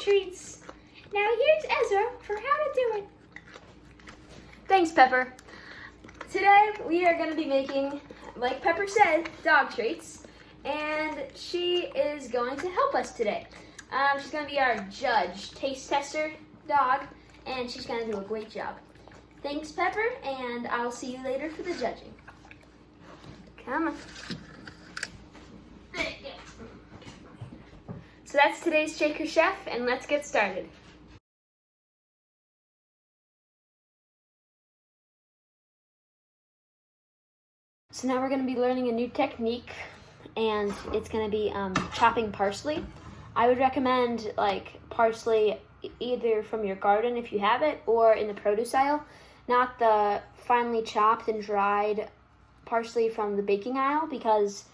treats. Now here's Ezra for how to do it. Thanks, Pepper. Today we are going to be making, like Pepper said, dog treats, and she is going to help us today. She's going to be our judge, taste tester dog, and she's going to do a great job. Thanks, Pepper, and I'll see you later for the judging. Come on. There you go. So that's today's Shaker Chef, and let's get started. So now we're going to be learning a new technique, and it's going to be chopping parsley. I would recommend like parsley either from your garden if you have it, or in the produce aisle, not the finely chopped and dried parsley from the baking aisle, because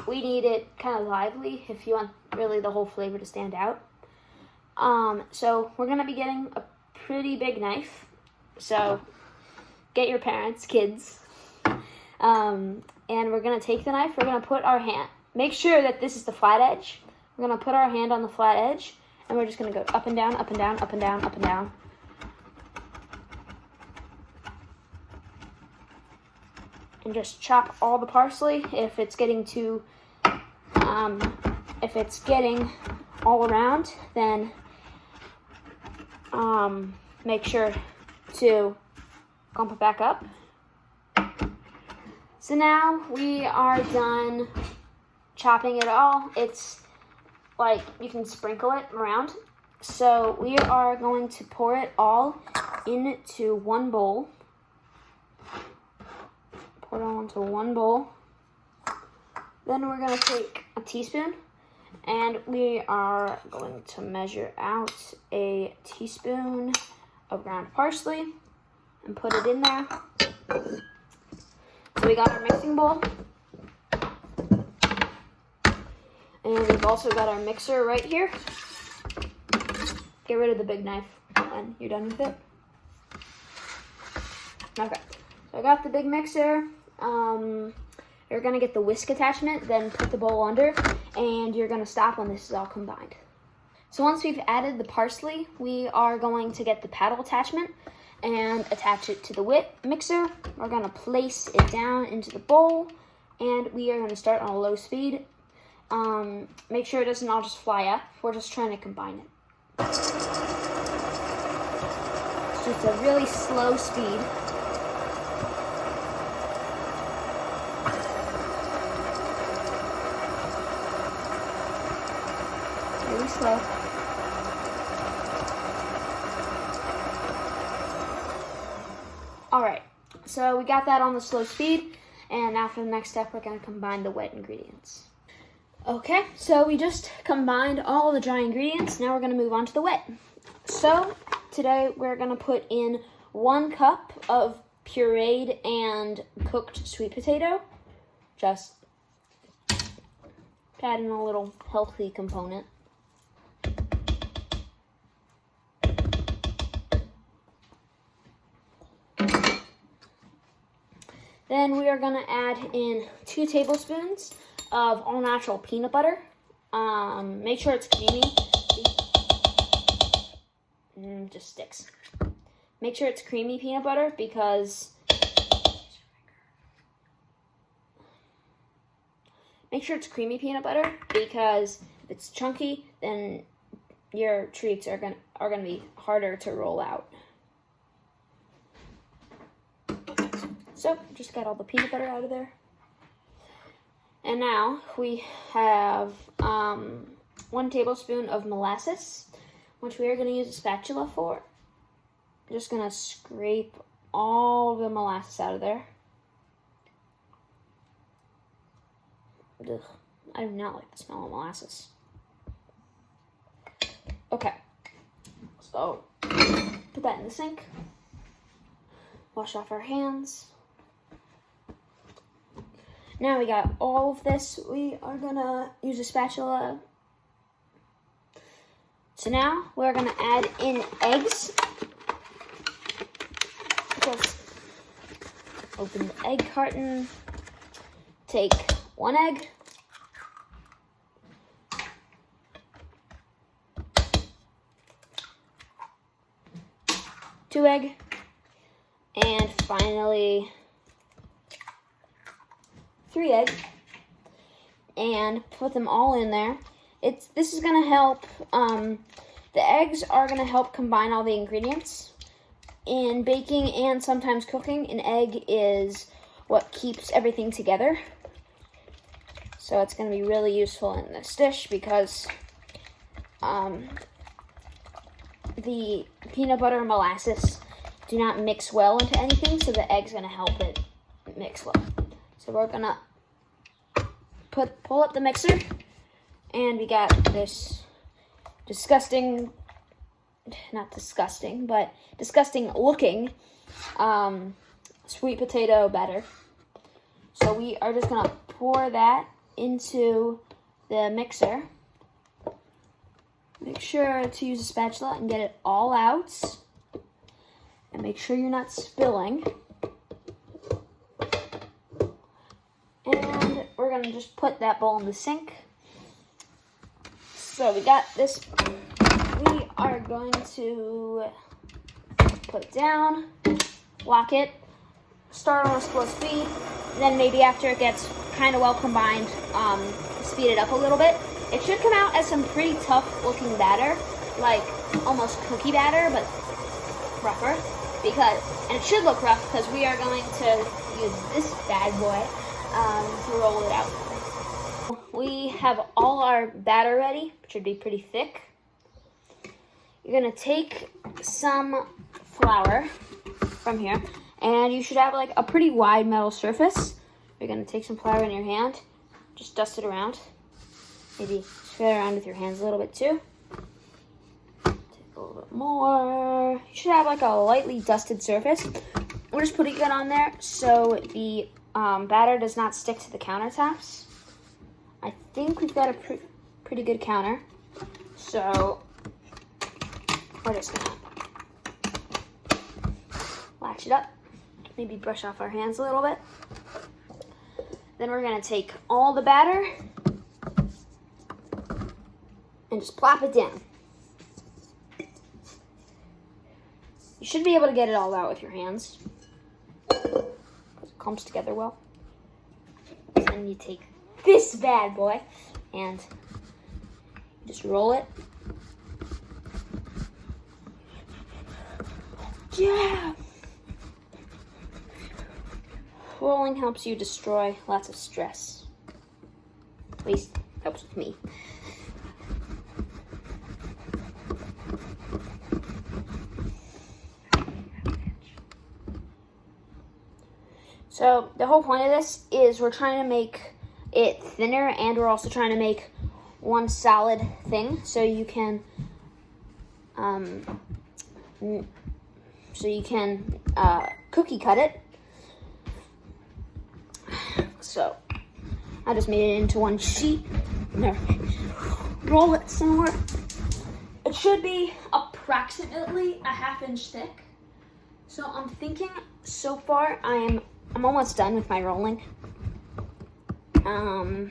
we need it kind of lively if you want really the whole flavor to stand out. So we're going to be getting a pretty big knife, so get your parents, kids. And we're going to take the knife, we're going to put our hand, make sure that this is the flat edge. We're going to put our hand on the flat edge, and we're just going to go up and down, up and down, up and down, up and down. And just chop all the parsley. If it's getting too, if it's getting all around, then make sure to clump it back up. So now we are done chopping it all. It's like you can sprinkle it around. So we are going to pour it all into one bowl. Pour it all into one bowl. Then we're going to take a teaspoon, and we are going to measure out a teaspoon of ground parsley and put it in there. So we got our mixing bowl, and we've also got our mixer right here. Get rid of the big knife when you're done with it. Okay, so I got the big mixer. You're gonna get the whisk attachment, then put the bowl under, and you're gonna stop when this is all combined. So once we've added the parsley, we are going to get the paddle attachment and attach it to the mixer. We're going to place it down into the bowl, and we are going to start on a low speed. Make sure it doesn't all just fly up. We're just trying to combine it. It's just a really slow speed. Really slow. Alright, so we got that on the slow speed, and now for the next step, we're going to combine the wet ingredients. Okay, so we just combined all the dry ingredients. Now we're going to move on to the wet. So today we're going to put in 1 cup of pureed and cooked sweet potato. Just add in a little healthy component. Then we are going to add in 2 tablespoons of all-natural peanut butter. Make sure it's creamy. Just sticks. Make sure it's creamy peanut butter, because if it's chunky, then your treats are gonna be harder to roll out. So, just got all the peanut butter out of there. And now we have 1 tablespoon of molasses, which we are going to use a spatula for. I'm just going to scrape all the molasses out of there. Ugh, I do not like the smell of molasses. Okay, so put that in the sink. Wash off our hands. Now we got all of this. We are gonna use a spatula. So now we're gonna add in eggs. Just open the egg carton. Take 1 egg. 2 egg, and finally 3 egg, and put them all in there. This is gonna help, the eggs are gonna help combine all the ingredients. In baking and sometimes cooking, an egg is what keeps everything together. So it's gonna be really useful in this dish because the peanut butter and molasses do not mix well into anything, so the egg's gonna help it mix well. So we're gonna pull up the mixer, and we got this disgusting looking sweet potato batter. So we are just gonna pour that into the mixer. Make sure to use a spatula and get it all out. And make sure you're not spilling. And we're gonna just put that bowl in the sink. So we got this. We are going to put it down, lock it, start on a slow speed, then maybe after it gets kind of well combined, speed it up a little bit. It should come out as some pretty tough looking batter, like almost cookie batter, but rougher. And it should look rough because we are going to use this bad boy to roll it out. We have all our batter ready, which should be pretty thick. You're gonna take some flour from here, and you should have like a pretty wide metal surface. You're gonna take some flour in your hand, just dust it around. Maybe spread it around with your hands a little bit too. Take a little bit more. You should have like a lightly dusted surface. We're just putting it on there so the batter does not stick to the countertops. I think we've got a pretty good counter, so we're just gonna latch it up, maybe brush off our hands a little bit. Then we're gonna take all the batter and just plop it down. You should be able to get it all out with your hands because it comes together well. Then you take this bad boy and just roll it. Yeah! Rolling helps you destroy lots of stress. At least helps with me. So the whole point of this is we're trying to make it thinner, and we're also trying to make one solid thing so you can cookie cut it. So I just made it into one sheet. Now roll it some more. It should be approximately a 1/2 inch thick. So I'm thinking so far I'm almost done with my rolling. I'm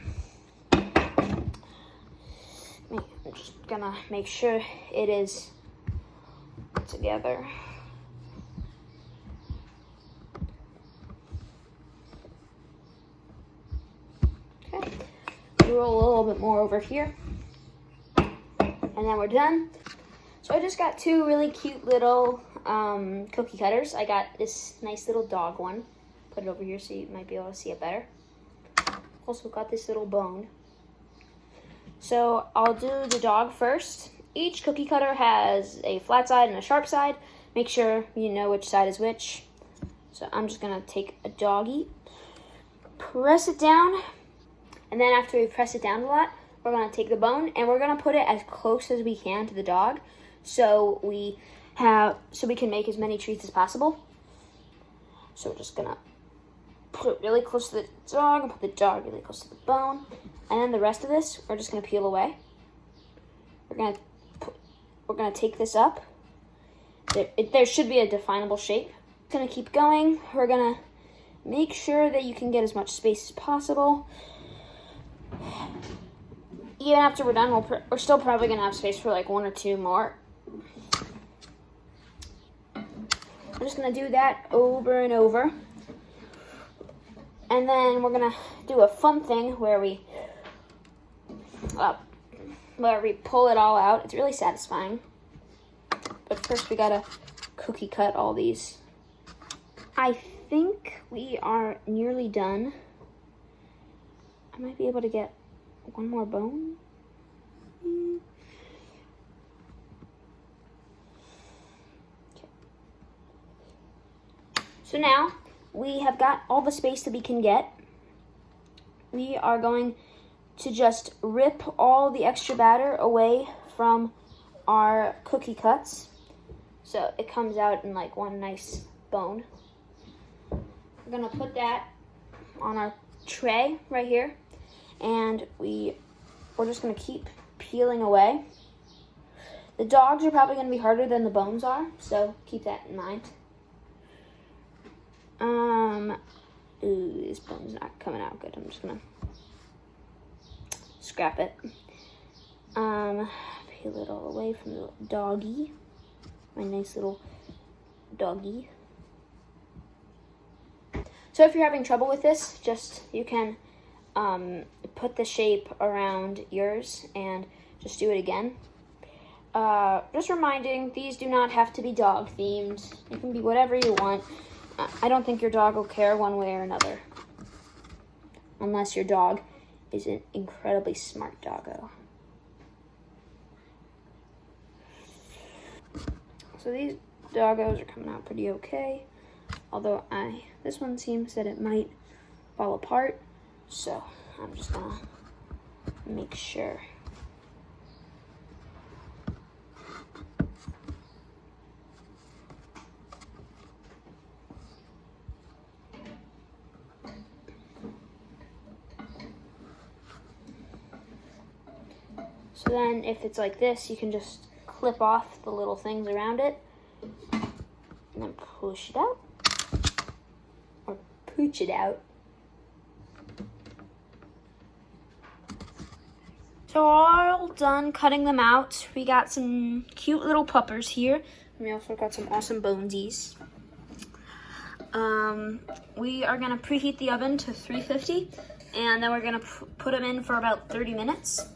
just gonna make sure it is together. Okay, roll a little bit more over here, and then we're done. So I just got 2 really cute little cookie cutters. I got this nice little dog one. Put it over here so you might be able to see it better. Also got this little bone. So I'll do the dog first. Each cookie cutter has a flat side and a sharp side. Make sure you know which side is which. So I'm just gonna take a doggy, press it down, and then after we press it down a lot, we're gonna take the bone and we're gonna put it as close as we can to the dog so we can make as many treats as possible. So we're just gonna put it really close to the dog and put the dog really close to the bone. And then the rest of this, we're just gonna peel away. We're gonna take this up. There should be a definable shape. Gonna keep going. We're gonna make sure that you can get as much space as possible. Even after we're done, we're still probably gonna have space for like 1 or 2 more. we're just gonna do that over and over. And then we're gonna do a fun thing where we pull it all out. It's really satisfying. But first we gotta cookie cut all these. I think we are nearly done. I might be able to get one more bone. Okay. So now we have got all the space that we can get. We are going to just rip all the extra batter away from our cookie cuts so it comes out in like one nice bone. We're gonna put that on our tray right here, and we're just gonna keep peeling away. The dogs are probably gonna be harder than the bones are, so keep that in mind. Ooh, this bone's not coming out good. I'm just gonna scrap it. Peel it all away from the doggy. My nice little doggy. So if you're having trouble with this, you can put the shape around yours and just do it again. Just reminding, these do not have to be dog themed. It can be whatever you want. I don't think your dog will care one way or another. Unless your dog is an incredibly smart doggo. So these doggos are coming out pretty okay. Although this one seems that it might fall apart. So I'm just gonna make sure. So then if it's like this, you can just clip off the little things around it and then push it out or pooch it out. So all done cutting them out. We got some cute little puppers here. We also got some awesome bonesies. We are gonna preheat the oven to 350 and then we're gonna put them in for about 30 minutes.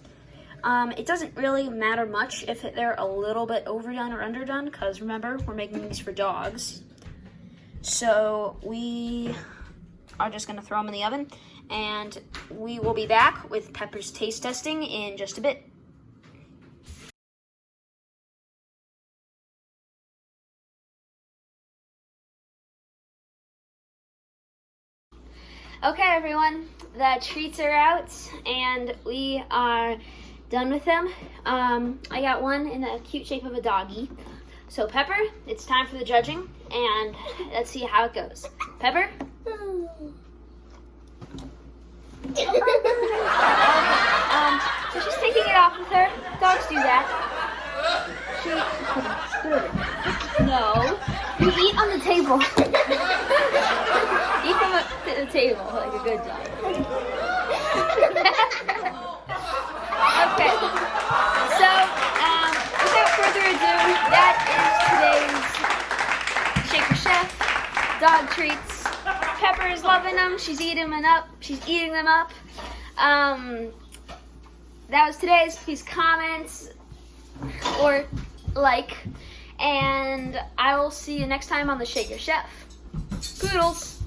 It doesn't really matter much if they're a little bit overdone or underdone, because remember, we're making these for dogs. So we are just gonna throw them in the oven, and we will be back with Pepper's taste testing in just a bit. Okay, everyone, the treats are out, and we are done with them. I got one in the cute shape of a doggy. So Pepper, it's time for the judging, and let's see how it goes. Pepper? So she's taking it off with her. Dogs do that. No, you eat on the table. Eat from the table like a good dog. Okay, so without further ado, that is today's Shaker Chef dog treats. Pepper is loving them. She's eating them up. That was today's. Please comment or like, and I will see you next time on the Shaker Chef. Poodles.